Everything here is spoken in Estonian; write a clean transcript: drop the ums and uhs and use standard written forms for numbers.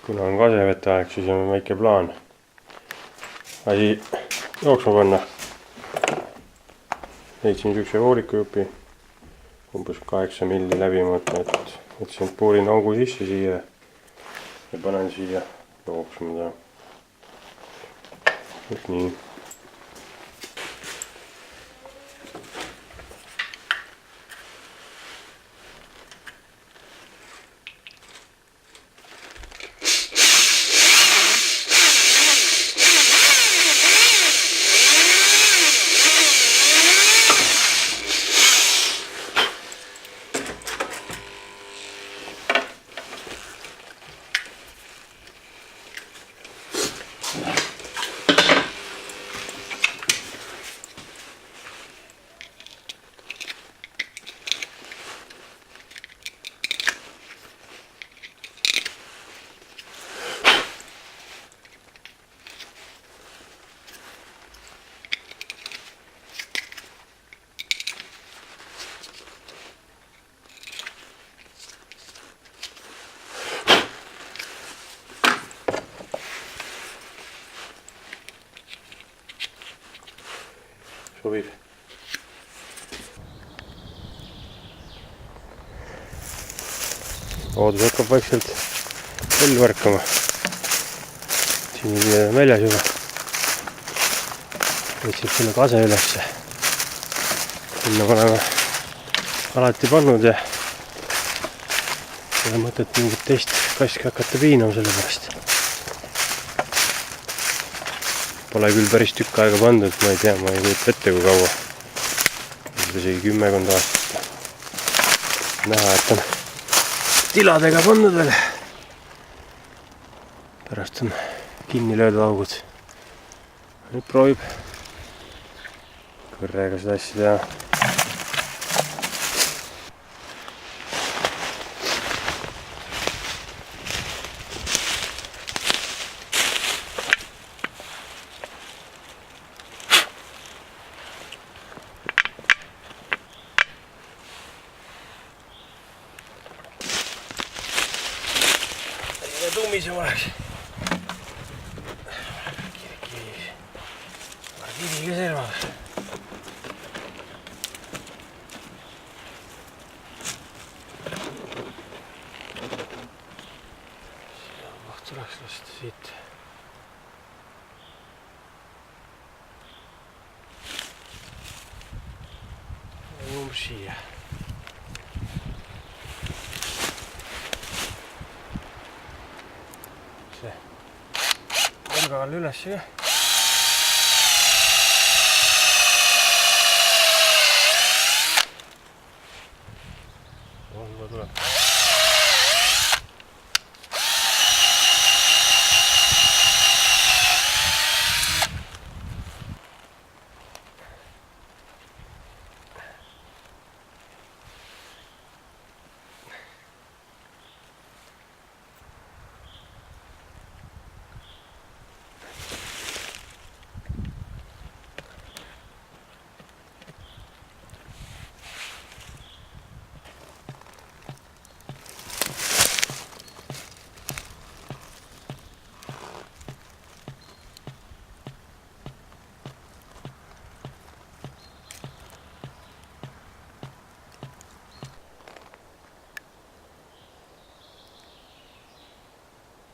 kuna on kasevete aeg, siis on väike plaan asi jooksma panna. Leidsin sükse voolikujupi umbes 8 milli läbimõõtma, et võtsin puurin augu sisse siia ja panen siia jooksma. Et nii. Sobib. Loodus hakkab vaikselt ellu ärkama. Siin on väljas juba. Võtsid selle kase ülesse. Sinna oleme alati pannud ja ei ole mõtet mingit teist kaski hakata piinama selle pärast. Pole küll päris tükk aega pandud, ma ei tea, ma ei kujuta ette kui kaua. Isegi 10 aastat. Näha, et on tiladega pandud veel. Pärast on kinni löödud augud. Nüüd proovib kõrrega seda asja teha. Tummisem oleks. Kiviga servaga. Seda maht tuleks lasta siit. Ja umbes siia. Nurga all üles.